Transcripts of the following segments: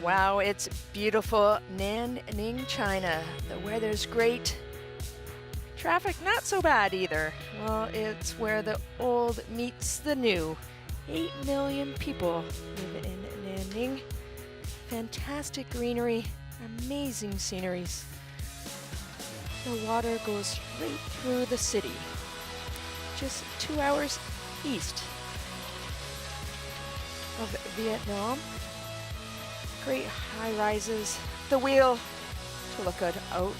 Wow, it's beautiful Nanning, China. The weather's great. Traffic not so bad either. Well, it's where the old meets the new. 8 million people live in Nanning. Fantastic greenery, amazing sceneries. The water goes right through the city. Just 2 hours east of Vietnam. Great high rises. The wheel to look good out.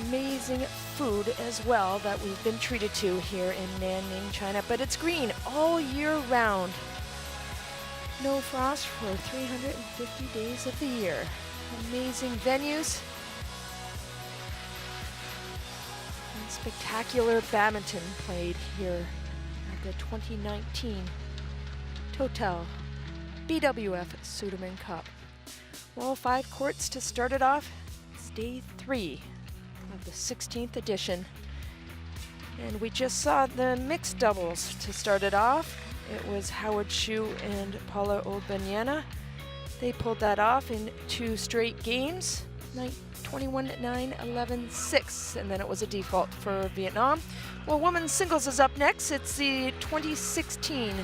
Amazing food as well that we've been treated to here in Nanning, China. But it's green all year round. No frost for 350 days of the year. Amazing venues. And spectacular badminton played here at the 2019 Total BWF Suderman Cup. Well, 5 courts to start it off. It's day 3 of the 16th edition. And we just saw the mixed doubles to start it off. It was Howard Hsu and Paula Olbanyana. They pulled that off in 2 straight games, 21-9, 11-6, and then it was a default for Vietnam. Well, women's singles is up next. It's the 2016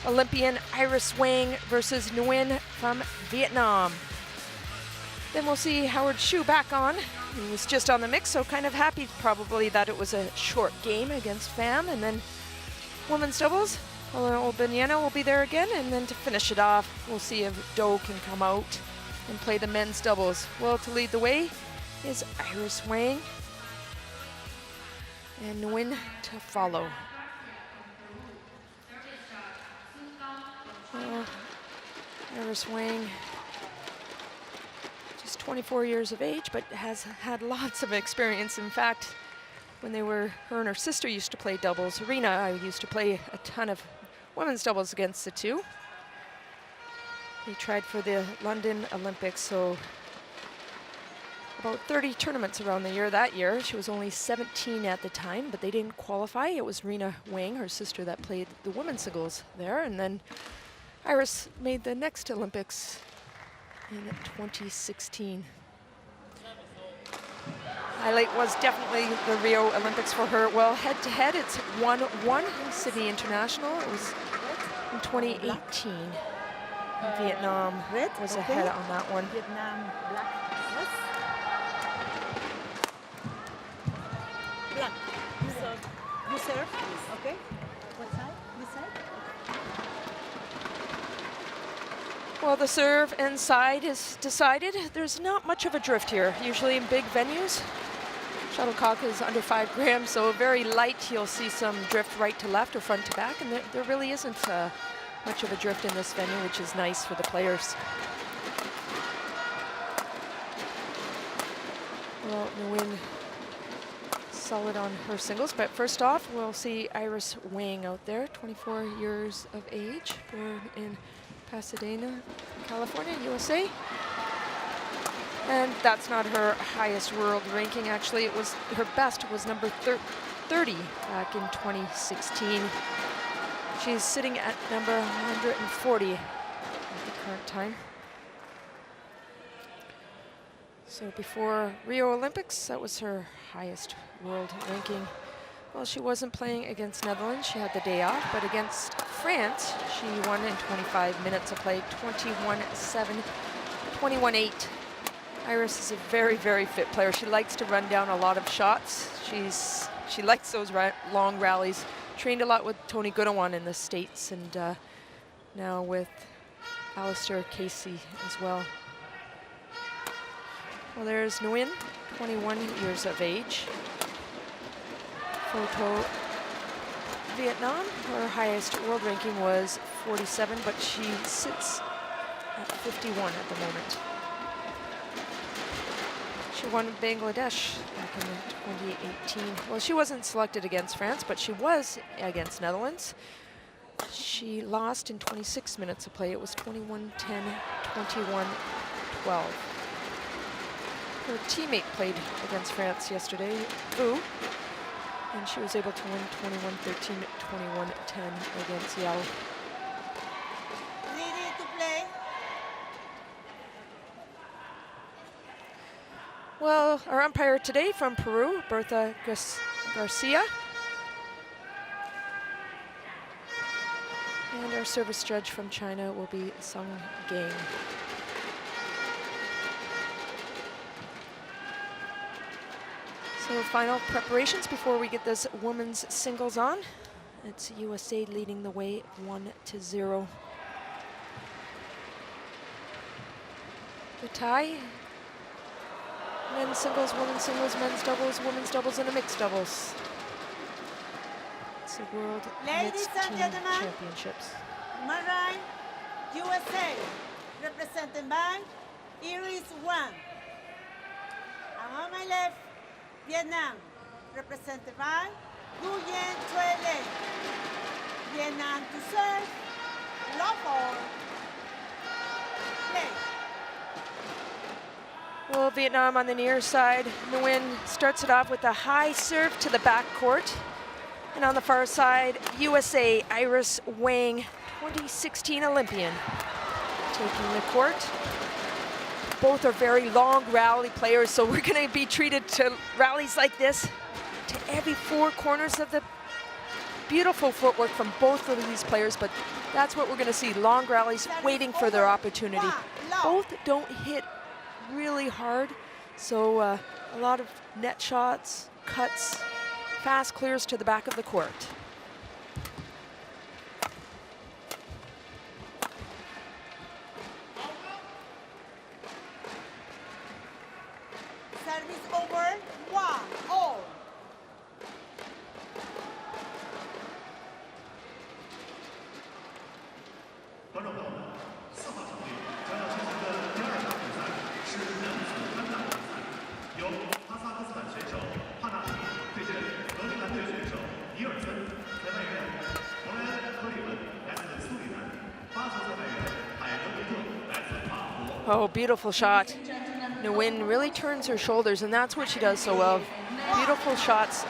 Olympian Iris Wang versus Nguyen from Vietnam. Then we'll see Howard Hsu back on. He was just on the mix, so kind of happy probably that it was a short game against Pham. And then women's doubles, Paula Olbanyana will be there again. And then to finish it off, we'll see if Do can come out and play the men's doubles. Well, to lead the way is Iris Wang and Nguyen to follow. Iris Wang, just 24 years of age, but has had lots of experience. In fact, when her and her sister used to play doubles, Rena, I used to play a ton of women's doubles against the two. They tried for the London Olympics, so about 30 tournaments around the year that year. She was only 17 at the time, but they didn't qualify. It was Rena Wang, her sister, that played the women's singles there, and then Iris made the next Olympics in 2016. Highlight was definitely the Rio Olympics for her. Well, head-to-head, it's 1-1 in Sydney International. It was in 2018. Vietnam was ahead on that one. Vietnam black. Yes. Black. You serve. Okay. What side? This side. Well, the serve and side is decided. There's not much of a drift here. Usually in big venues, shuttlecock is under 5 grams, so very light. You'll see some drift right to left or front to back, and there really isn't much of a drift in this venue, which is nice for the players. Well, Nguyen solid on her singles, but first off, we'll see Iris Wang out there, 24 years of age, born in Pasadena, California, USA. And that's not her highest world ranking. Actually, it was her best was number 30 back in 2016. She's sitting at number 140 at the current time. So before Rio Olympics, that was her highest world ranking. Well, she wasn't playing against Netherlands. She had the day off, but against France, she won in 25 minutes of play, 21-7, 21-8. Iris is a very, very fit player. She likes to run down a lot of shots. She likes those long rallies. Trained a lot with Tony Goodawan in the States, and now with Alistair Casey as well. Well, there's Nguyen, 21 years of age. Photo Vietnam, her highest world ranking was 47, but she sits at 51 at the moment. She won Bangladesh back in 2018. Well, she wasn't selected against France, but she was against Netherlands. She lost in 26 minutes of play. It was 21-10, 21-12. Her teammate played against France yesterday, Thuy, and she was able to win 21-13, 21-10 against Yao. Ready to play? Well, our umpire today from Peru, Bertha Garcia. And our service judge from China will be Sung Gang. So final preparations before we get this women's singles on. It's USA leading the way 1-0. The Thuy. Men's singles, women's singles, men's doubles, and a mixed doubles. It's the World Ladies Mixed and Team gentlemen, Championships. my right, USA, represented by Iris Wang. And on my left, Vietnam, represented by NGUYEN. Vietnam to serve, love all, play. Well, Vietnam on the near side. Nguyen starts it off with a high serve to the back court. And on the far side, USA, Iris Wang, 2016 Olympian, taking the court. Both are very long rally players, so we're going to be treated to rallies like this to every four corners of the beautiful footwork from both of these players, but that's what we're going to see, long rallies waiting for their opportunity. Both don't hit really hard, so a lot of net shots, cuts, fast clears to the back of the court. Service over, 1-all. Oh, beautiful shot. Nguyen really turns her shoulders, and that's what she does so well. Beautiful shots.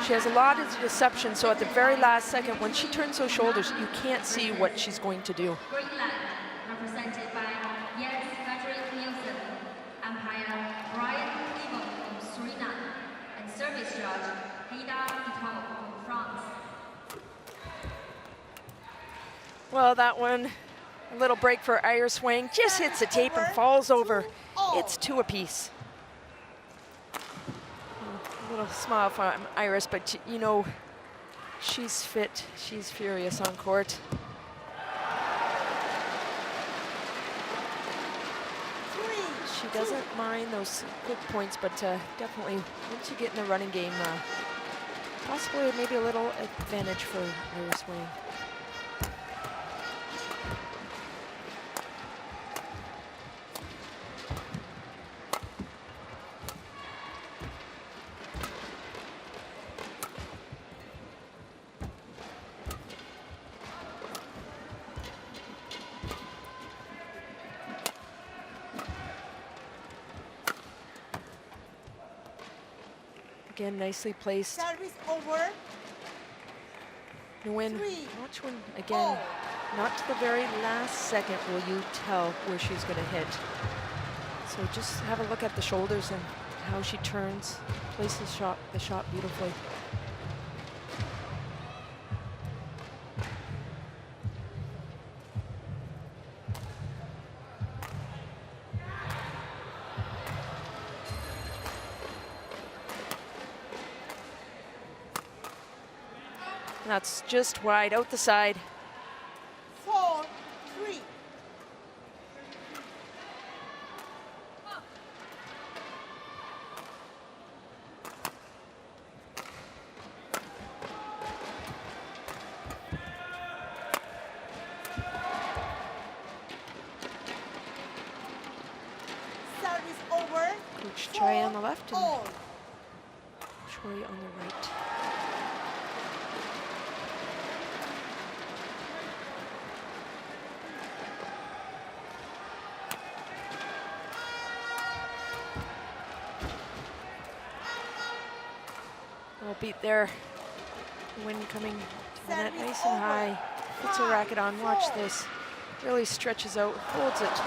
She has a lot of deception, so at the very last second, when she turns those shoulders, you can't see what she's going to do. Greenland, represented by Jens Frederick Nielsen, umpire Brian Cleveland from Suriname, and service judge Heida Ito from France. Well, that one, a little break for Iris Wang, just hits the tape and falls over. It's 2 apiece. A little smile from Iris, but you know, she's fit, she's furious on court. She doesn't mind those good points, but definitely once you get in the running game, possibly maybe a little advantage for Iris Wang. Again, nicely placed. Service over, Nguyen, watch when, again, not to the very last second will you tell where she's going to hit. So just have a look at the shoulders and how she turns, places the shot beautifully. That's just wide out the side. 4-3. Service over. Coach Choi on the left and 4-all. Choi on the right. Beat there. Wind coming to the net nice and high. Puts her racket on. Watch this. Really stretches out, holds it.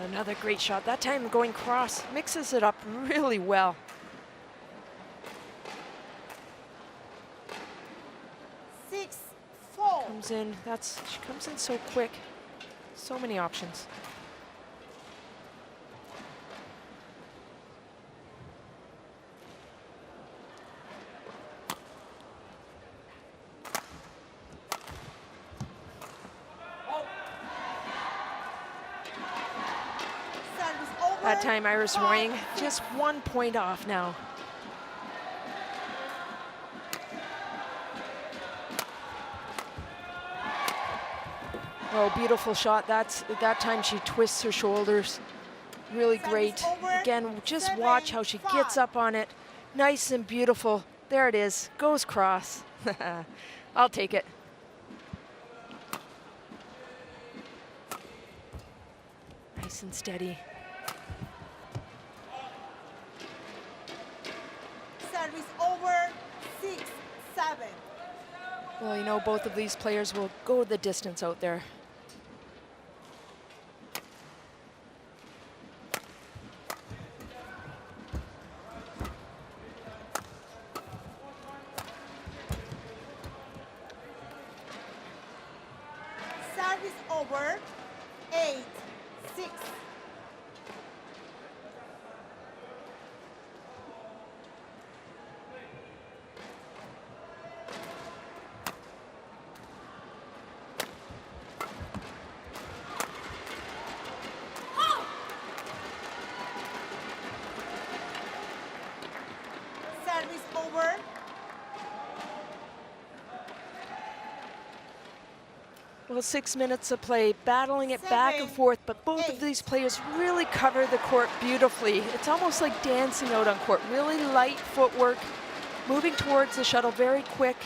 Another great shot. That time going cross, mixes it up really well. 6-4. Comes in, she comes in so quick. So many options. That time Iris Roying just 1 point off now. Oh, beautiful shot. That time she twists her shoulders. Really great. Again, just watch how she gets up on it. Nice and beautiful. There it is. Goes cross. I'll take it. Nice and steady. Service over, 6-7. Well, you know, both of these players will go the distance out there. Service over, 8-6. Service over. Well, 6 minutes of play, battling it back and forth, but both of these players really cover the court beautifully. It's almost like dancing out on court. Really light footwork, moving towards the shuttle very quick.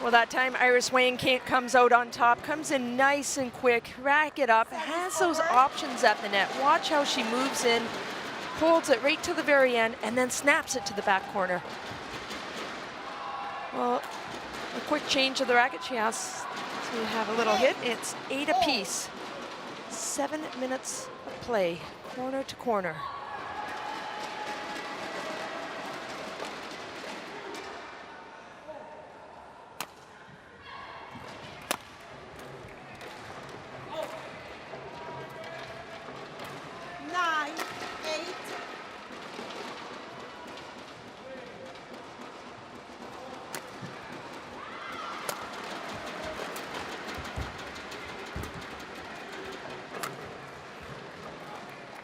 Well, that time Iris Wayne comes out on top, comes in nice and quick, rack it up, has those options at the net. Watch how she moves in, holds it right to the very end, and then snaps it to the back corner. Well, a quick change of the racket. She has to have a little hit. It's 8 apiece. 7 minutes of play, corner to corner.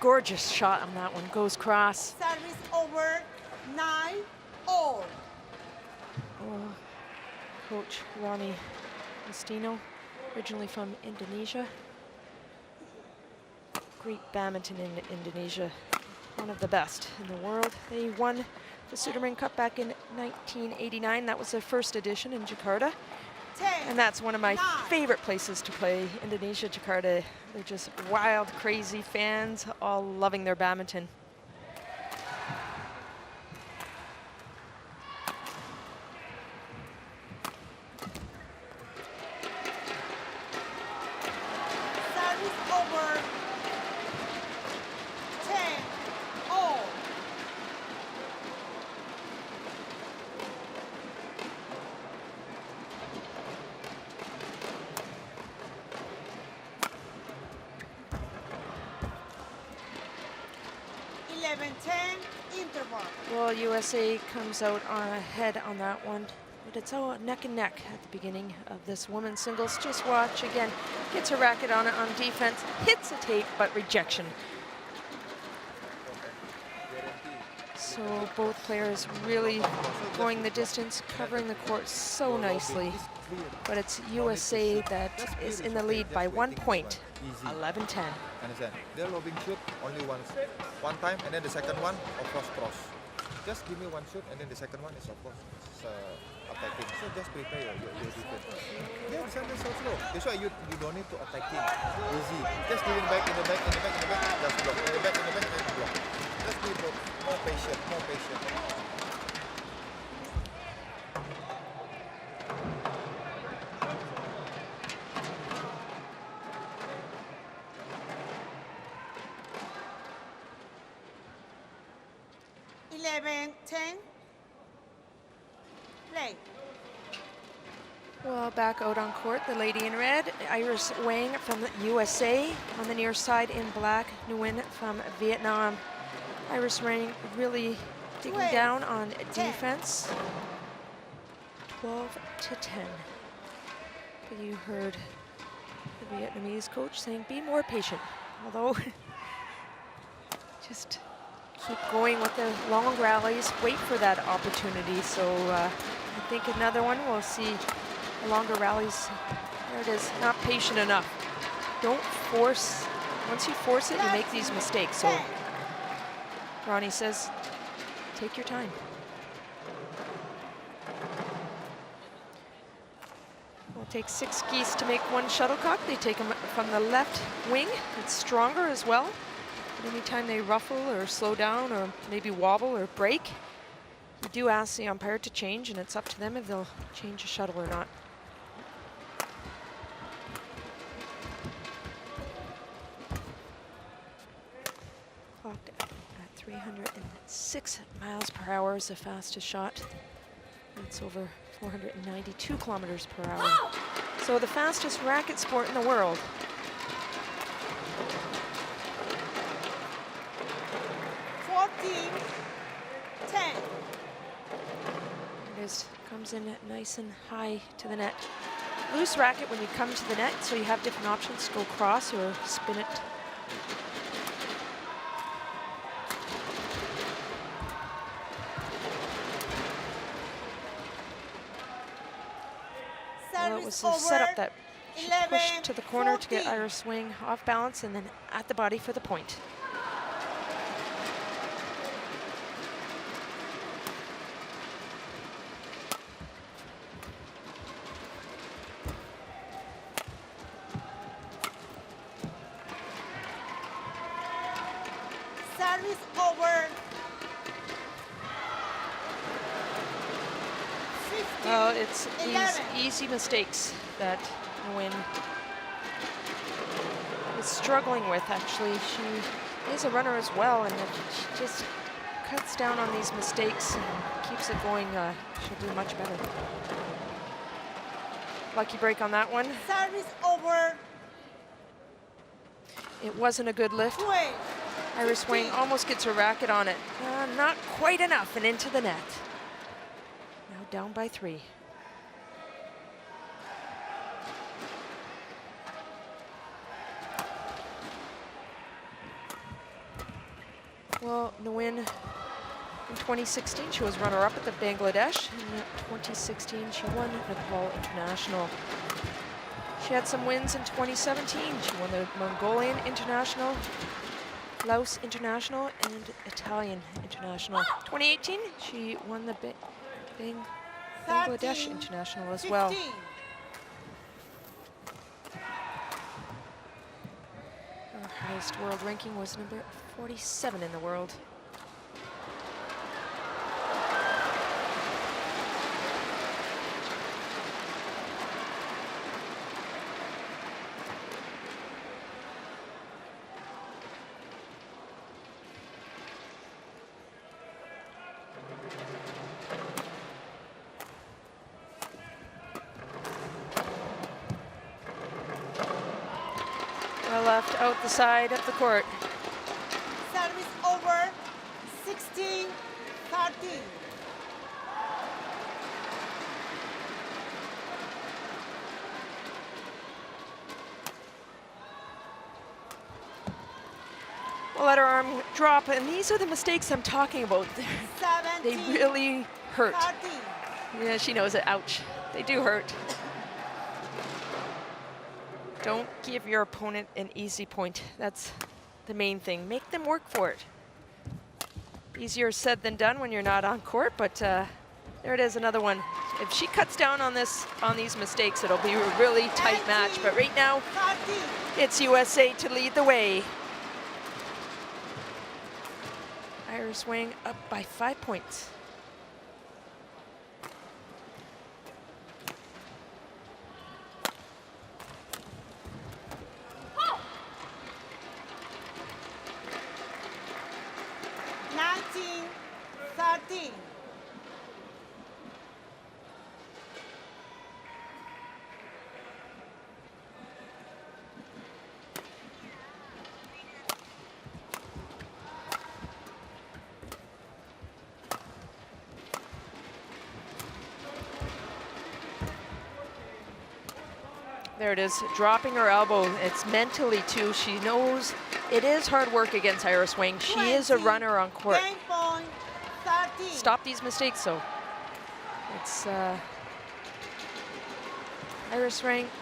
Gorgeous shot on that one, goes cross. Service over, 9-all. Oh, Coach Rami Mustino, originally from Indonesia. Great badminton in Indonesia, one of the best in the world. They won the Sudirman Cup back in 1989. That was their first edition in Jakarta. 10, and that's one of my 9. favorite places to play, Indonesia, Jakarta. They're just wild, crazy fans, all loving their badminton. Service over, 10-all. Interval. Well, USA comes out on ahead on that one, but it's all neck and neck at the beginning of this women's singles. Just watch again, gets her racket on it on defense, hits a tape, but rejection. So both players really going the distance, covering the court so nicely. But it's USA that is in the lead by 1 point, 11-10. Understand? They're lobbing shoot only once, one time, and then the second one, of course, cross. just give me one shoot, and then the second one is of course attacking. So just prepare your defense. Yeah, this one is so slow. That's why you don't need to attacking. Easy. Just give it back in the back, in the back, in the back. Just block. In the back, in the back, and block. Just be more patient, more patient. Play. Well, back out on court, the lady in red, Iris Wang from the USA. On the near side in black, Nguyen from Vietnam. Iris Wang really digging down on defense. 12-10. But you heard the Vietnamese coach saying, be more patient. Although, just keep going with the long rallies, wait for that opportunity. So I think another one, we'll see longer rallies. There it is, not patient enough. Don't force, once you force it, you make these mistakes. So Ronnie says, take your time. We'll take 6 geese to make 1 shuttlecock. They take them from the left wing. It's stronger as well. But anytime they ruffle or slow down or maybe wobble or break, you do ask the umpire to change, and it's up to them if they'll change a shuttle or not. Clocked at 306 miles per hour is the fastest shot. That's over 492 kilometers per hour. So the fastest racket sport in the world. It is, comes in nice and high to the net. Loose racket when you come to the net, so you have different options to go cross or spin it. Well, it was a setup that she pushed to the corner to get Iris Wang off balance and then at the body for the point. Service over. 15, Well, it's 11. these easy mistakes that Nguyen is struggling with, actually. She is a runner as well, and if she just cuts down on these mistakes and keeps it going, she'll do much better. Lucky break on that one. Service over. It wasn't a good lift. 12. Iris Wang almost gets her racket on it. Not quite enough, and into the net. Now down by 3. Well, Nguyen in 2016, she was runner-up at the Bangladesh. In 2016, she won Nepal International. She had some wins in 2017. She won the Mongolian International, Laos International, and Italian International. 2018, she won the Bangladesh International as well. 15. Her highest world ranking was number 47 in the world. Left out the side of the court. Service over. 16-13. We'll let her arm drop, and these are the mistakes I'm talking about. They really hurt. 13. Yeah, she knows it. Ouch. They do hurt. Don't give your opponent an easy point. That's the main thing. Make them work for it. Easier said than done when you're not on court, but there it is, another one. If she cuts down on these mistakes, it'll be a really tight match. But right now, it's USA to lead the way. Iris Wang up by 5 points. There it is, dropping her elbow. It's mentally too. She knows it is hard work against Iris Wang. She is a runner on court. Stop these mistakes, though. It's Iris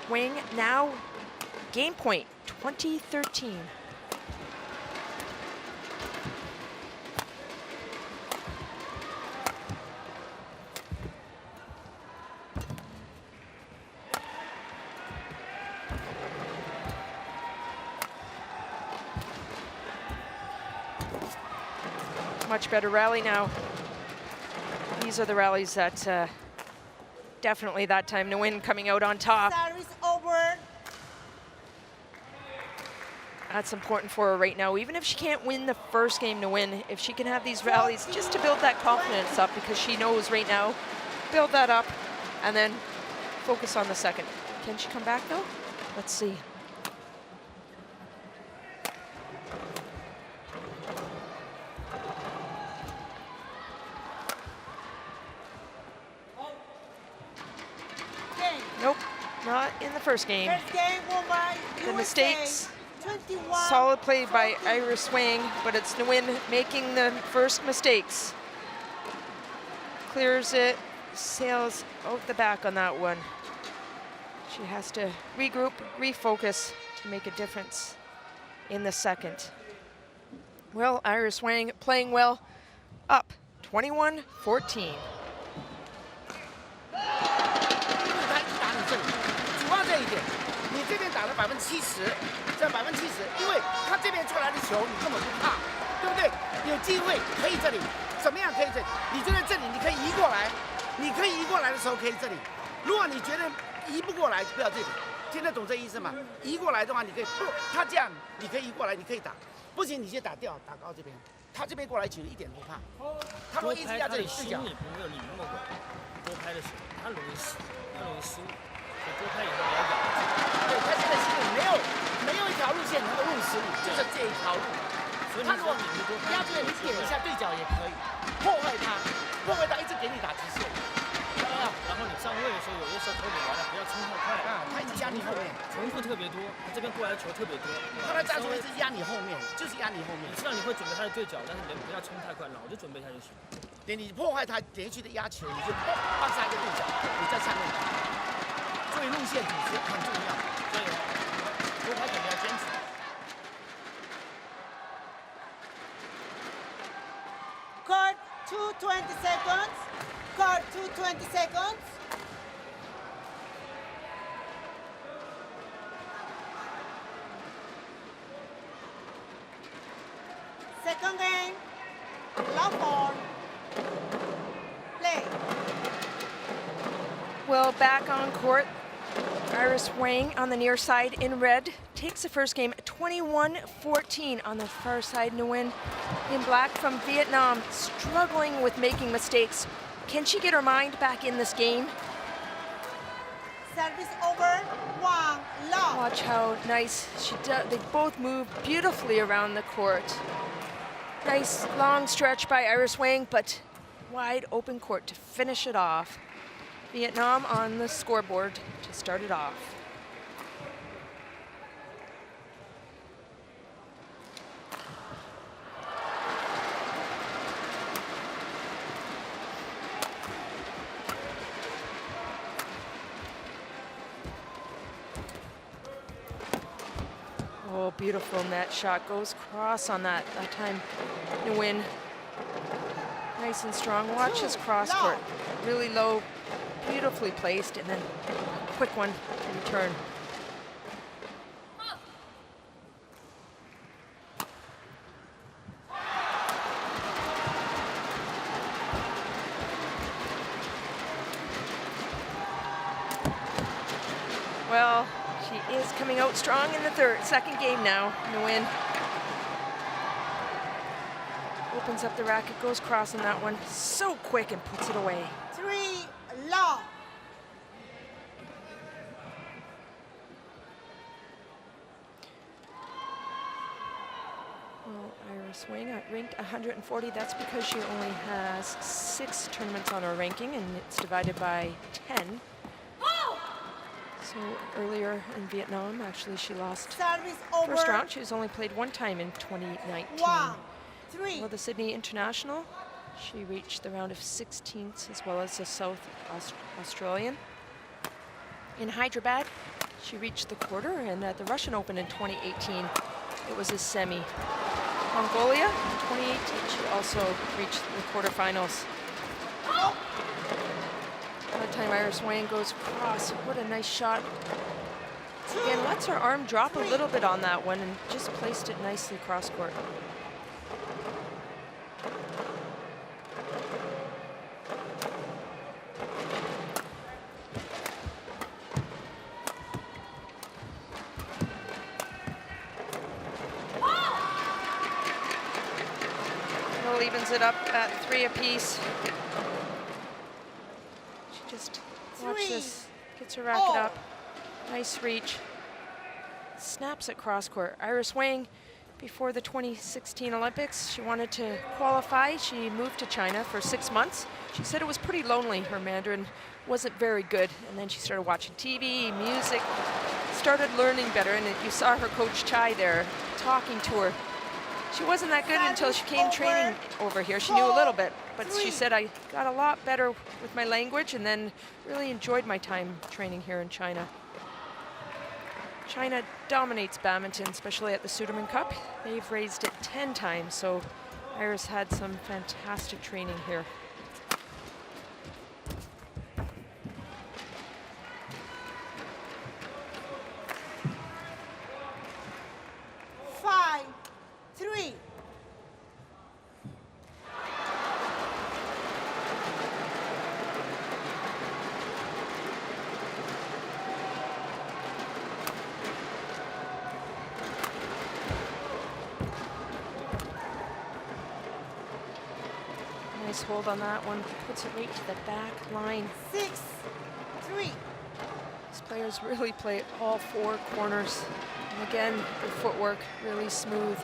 Wang now game point 2013. Much better rally now. These are the rallies that definitely that time NGUYEN coming out on top. Service over. That's important for her right now. Even if she can't win the first game NGUYEN, if she can have these rallies just to build that confidence up, because she knows right now, build that up and then focus on the second. Can she come back though? Let's see. Nope, not in the first game. The mistakes, solid play by Iris Wang, but it's NGUYEN making the first mistakes. Clears it, sails out the back on that one. She has to regroup, refocus to make a difference in the second. Well, Iris Wang playing well, up 21-14. 你这边打了70%，这70%，因为他这边出来的球你根本不怕，对不对？有机会可以这里，怎么样可以这里？你觉得这里你可以移过来，你可以移过来的时候可以这里。如果你觉得移不过来，不要这里。听得懂这意思吗？移过来的话，你可以不，他这样你可以移过来，你可以打。不行，你先打掉，打高这边。他这边过来球一点不怕。他如果一直压这里视角，也没有你那么稳。多拍的时候，他容易失误。 多拍以后比较咬。对，他现在心里没有一条路线能够入15，就是这一条路。所以他如果压这边，你点一下对角也可以，破坏他，破坏他一直给你打直线。然后你上位的时候，有的时候头顶完了，不要冲太快啊，他一直压你后面，重复特别多，他这边过来的球特别多。他的战术一直压你后面，就是压你后面。你知道你会准备他的对角，但是你不要冲太快，老就准备下就行。对，你破坏他连续的压球，你就放下一个对角，你在下面。 所以路线组织很重要，所以多拍点要坚持。Court 20 seconds. Court 20 seconds. Second game. Love on. Play. Well, back on court. Iris Wang on the near side in red takes the first game 21-14 on the far side. NGUYEN in black from Vietnam, struggling with making mistakes. Can she get her mind back in this game? Service over. Wang long. Watch how nice they both move beautifully around the court. Nice long stretch by Iris Wang, but wide open court to finish it off. Vietnam on the scoreboard to start it off. Oh, beautiful net shot, goes cross on that time. NGUYEN Nice and strong. Watch this cross court. Really low, beautifully placed, and then quick one to return. Well, she is coming out strong in the second game now. NGUYEN opens up the racket, goes cross on that one. So quick and puts it away. 3-love. Well, Iris Wang ranked 140. That's because she only has 6 tournaments on her ranking, and it's divided by 10. So earlier in Vietnam, actually, she lost Service over. first round. She's only played 1 time in 2019. 1-3. Well, the Sydney International, she reached the round of 16th, as well as the South Australian. In Hyderabad, she reached the quarter, and at the Russian Open in 2018, it was a semi. Mongolia, in 2018, she also reached the quarterfinals. That time Iris Wang goes across. What a nice shot. Again, lets her arm drop a little bit on that one and just placed it nicely cross court. Hill evens it up at 3 apiece. Just watch this, gets her racket up, nice reach, snaps at cross court. Iris Wang, before the 2016 Olympics, she wanted to qualify. She moved to China for 6 months. She said it was pretty lonely. Her Mandarin wasn't very good. And then she started watching TV, music, started learning better. And you saw her coach Chai there talking to her. She wasn't that good until she came training over here. She knew a little bit, but she said, I got a lot better with my language and then really enjoyed my time training here in China. China dominates badminton, especially at the Sudirman Cup. They've raised it 10 times, so Iris had some fantastic training here. Hold on that one, puts it right to the back line. 6-3. These players really play all 4 corners. And again, their footwork really smooth.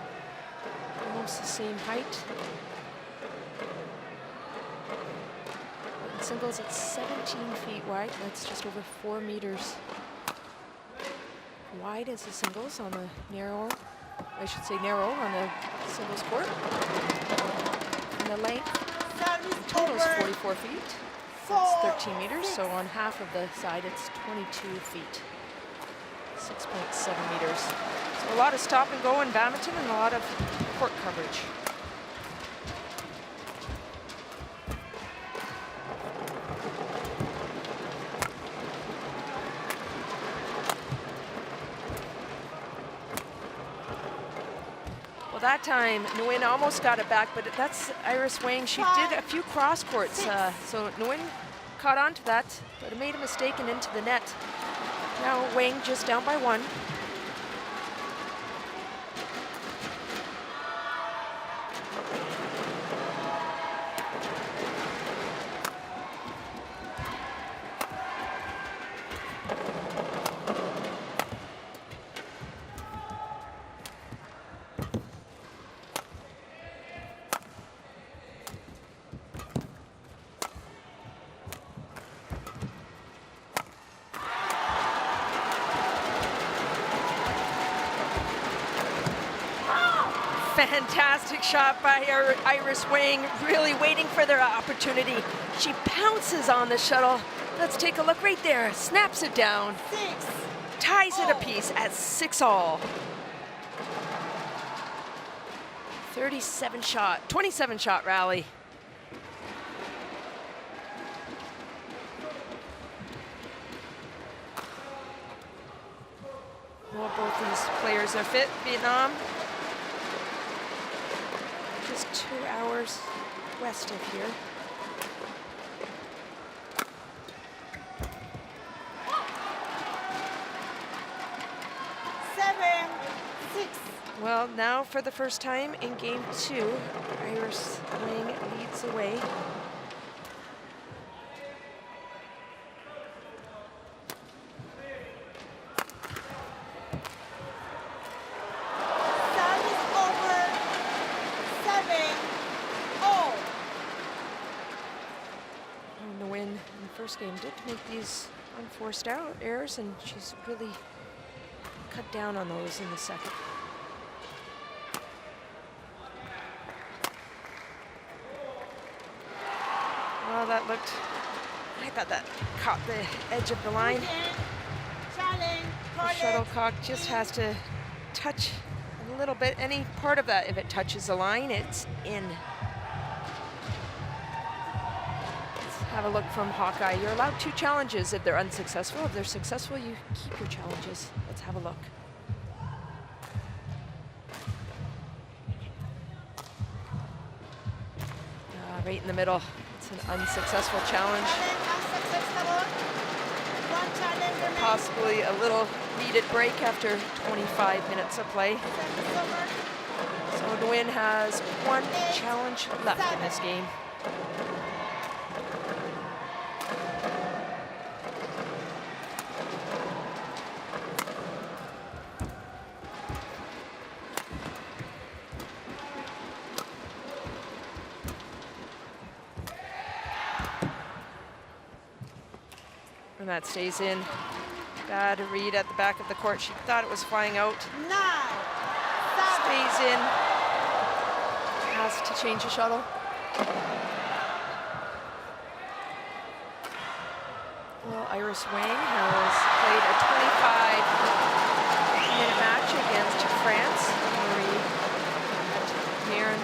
Almost the same height. In singles, it's 17 feet wide. That's just over 4 meters wide as the singles on the narrow, I should say narrow on the singles court. And the length, the total is 44 feet. That's 13 meters, so on half of the side, it's 22 feet. 6.7 meters. So a lot of stop and go in badminton and a lot of court coverage. Well, that time, NGUYEN almost got it back, but that's Iris Wang. She did a few cross courts, so NGUYEN caught on to that, but made a mistake and into the net. Now Wang just down by 1. Fantastic shot by Iris Wang, really waiting for their opportunity. She pounces on the shuttle. Let's take a look right there. Snaps it down. 6. Ties it apiece at 6-all. 27 shot rally. these players are fit. Vietnam, just 2 hours west of here. Well, now for the first time in game 2, Iris Wang leads the way. Service over 7-0. Nguyen in the first game did make these unforced out errors, and she's really cut down on those in the second. Well, that looked, I thought that caught the edge of the line. The shuttlecock just has to touch a little bit, any part of that. If it touches the line, it's in. Let's have a look from Hawkeye. You're allowed 2 challenges if they're unsuccessful. If they're successful, you keep your challenges. Let's have a look. Right in the middle. It's an unsuccessful challenge. Possibly a little needed break after 25 minutes of play. So Nguyen has 1 challenge left in this game. And that stays in. Bad read at the back of the court. She thought it was flying out. Stays in. Has to change the shuttle. Well, Iris Wang has played a 25-minute match against France. Marie Marin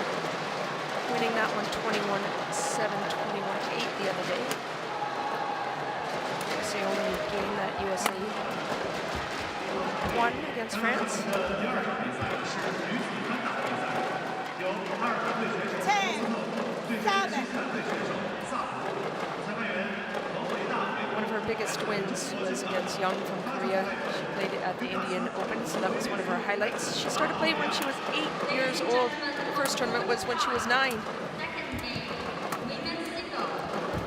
winning that one 21-7, 21-8 the other day. The only game that USA won against France. 10-7. One of her biggest wins was against Young from Korea. She played it at the Indian Open, so that was one of her highlights. She started playing when she was 8 years old. The first tournament was when she was 9.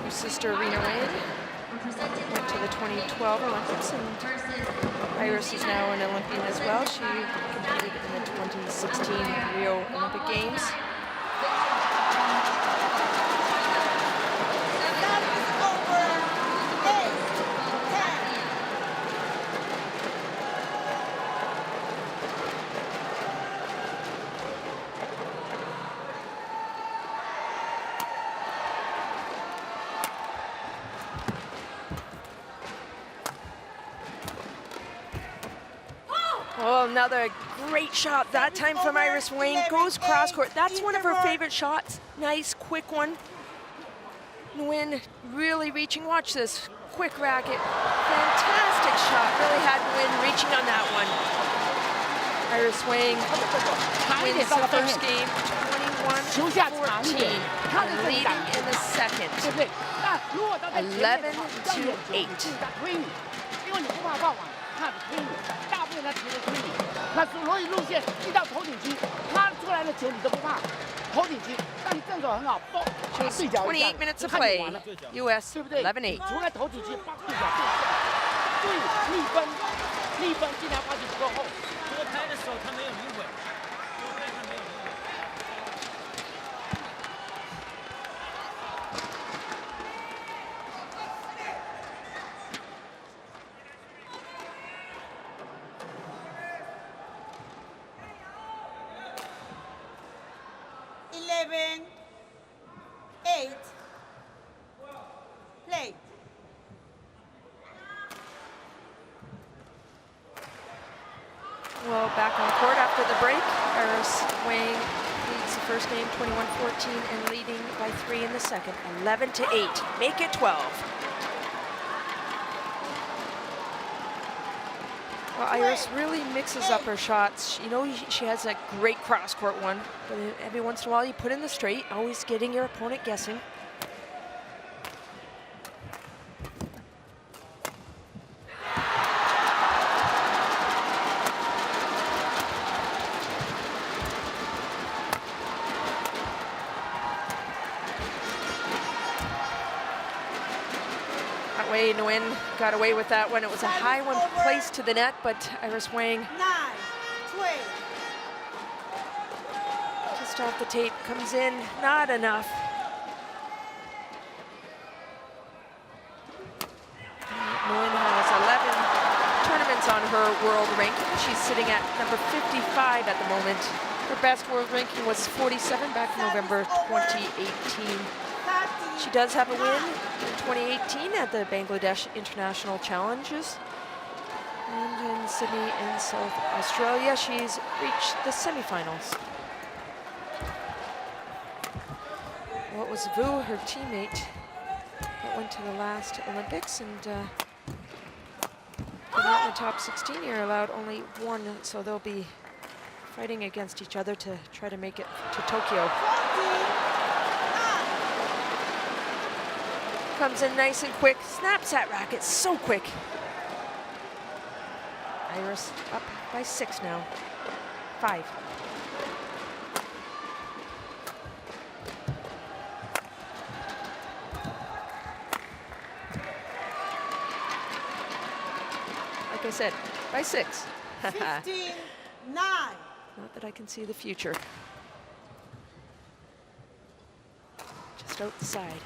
Her sister, Rena Nguyen, went to the 2012 Olympics, and Iris is now an Olympian as well. She competed in the 2016 Rio Olympic Games. Oh, another great shot, that time from Iris Wang. Goes cross court. That's one of her favorite shots. Nice, quick one. Nguyen really reaching. Watch this. Quick racket. Fantastic shot. Really had Nguyen reaching on that one. Iris Wang wins the first game 21-14. And leading in the second. 11-8. 大部分他提的推你，那所以路线一到头顶区，他出来的球你都不怕，头顶区，但你正手很好，对角 28 minutes of play. US 11-8. 除了头顶区，帮对角对逆分尽量发起不够后。多拍的时候他没有离稳，多拍他没有离稳。 11-8. Play. Well, back on court after the break. Iris Wang leads the first game 21-14 and leading by 3 in the second. 11-8. Make it 12. Well, Iris really mixes up her shots. You know, she has a great cross-court one, but every once in a while you put in the straight, always getting your opponent guessing. NGUYEN got away with that one. It was a high one placed to the net, but Iris Wang 9-12. just off the tape, comes in, not enough. NGUYEN has 11 tournaments on her world ranking. She's sitting at number 55 at the moment. Her best world ranking was 47 back in November 2018. She does have a win in 2018 at the Bangladesh International Challenges. And in Sydney in South Australia, she's reached the semifinals. Well, it was Vu, her teammate, that went to the last Olympics, and not in the top 16 here, allowed only one, so they'll be fighting against each other to try to make it to Tokyo. Comes in nice and quick, snaps that racket so quick. Iris up by 6 now, 5. Like I said, by 6. 15-9. Not that I can see the future. Just out the side.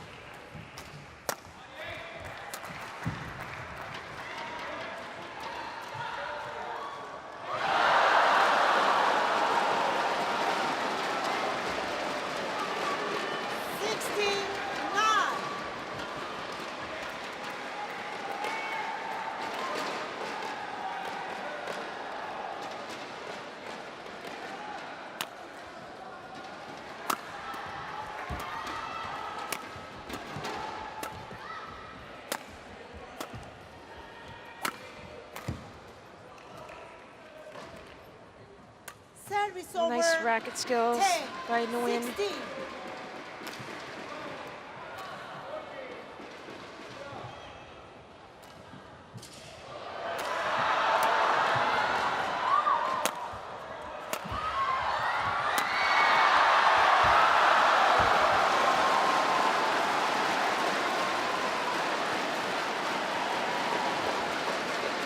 Nice racket skills by NGUYEN. 16.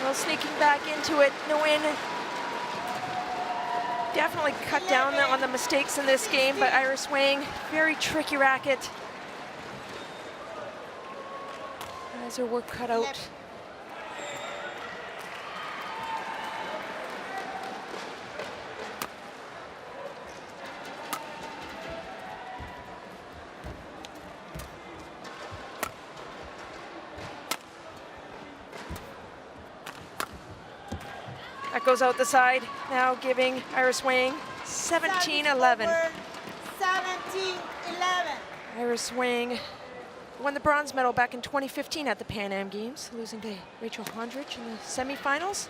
Well, sneaking back into it, NGUYEN definitely cut down on the mistakes in this game, but Iris Wang, very tricky racket. Has her work cut out. That goes out the side, now giving Iris Wang 17-11. 17-11. Iris Wang won the bronze medal back in 2015 at the Pan Am Games, losing to Rachel Hondrich in the semifinals.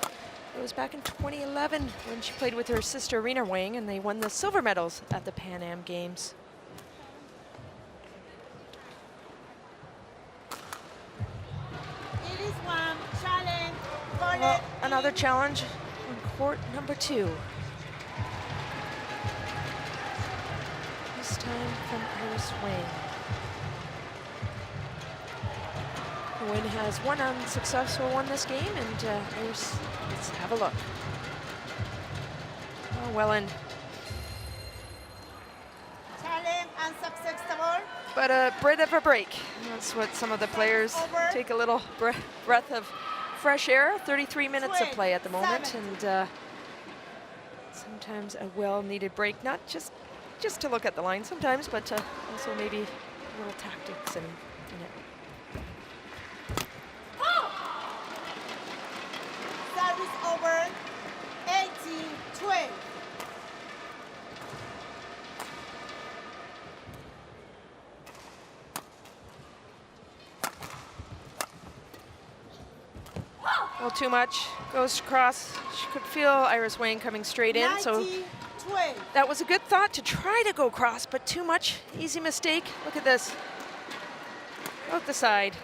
It was back in 2011 when she played with her sister Rena Wang, and they won the silver medals at the Pan Am Games. It is one challenge. Well, another challenge on court number 2. This time from Iris Wang. NGUYEN has one unsuccessful one this game, and Iris, let's have a look. Oh, well in. Challenge unsuccessful. But a bit of a break. That's what some of the players take, a little breath of fresh air. 33 minutes of play at the moment, and sometimes a well-needed break. Not just to look at the line sometimes, but also maybe a little tactics in it. Service over. 18-12. A little too much. Goes across. She could feel Iris Wang coming straight in, so 90-12. that was a good thought to try to go cross, but too much. Easy mistake. Look at this. Out the side.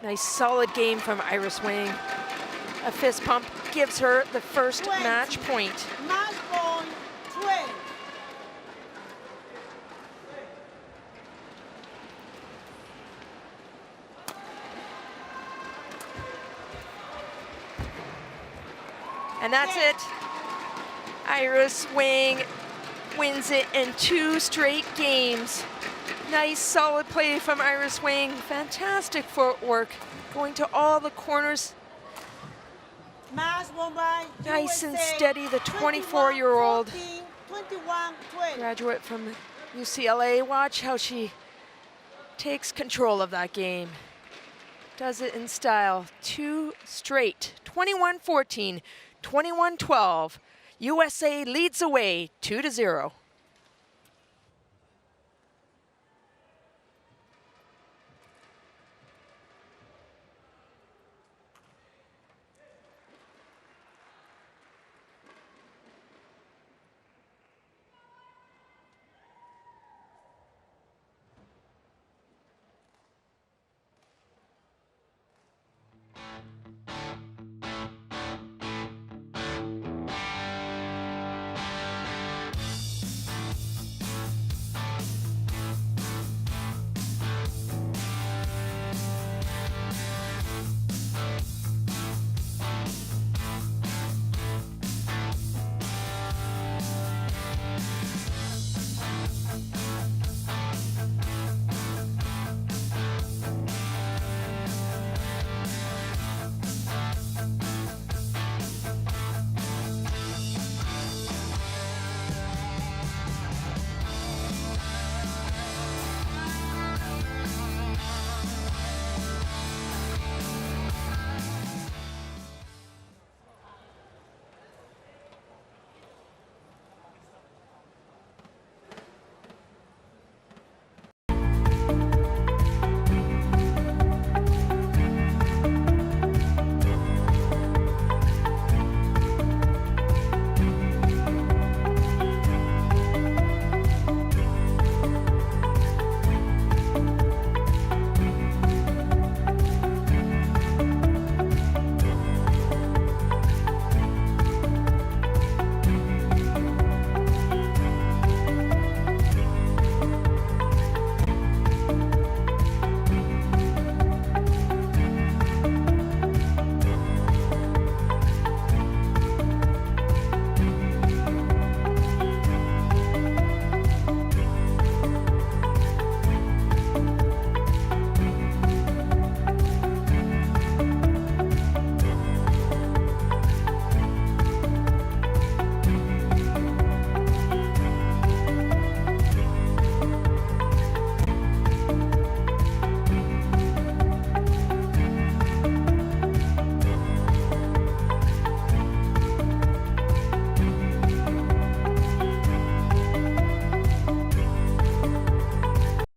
Nice solid game from Iris Wang. A fist pump gives her the first 20. match point. Match point 12. And that's it. Iris Wang wins it in 2 straight games. Nice solid play from Iris Wang. Fantastic footwork. Going to all the corners. Match won by Nice and USA, steady, the 24-year-old 21-12. graduate from UCLA. Watch how she takes control of that game. Does it in style. 2 straight. 21-14, 21-12. USA leads away 2-0.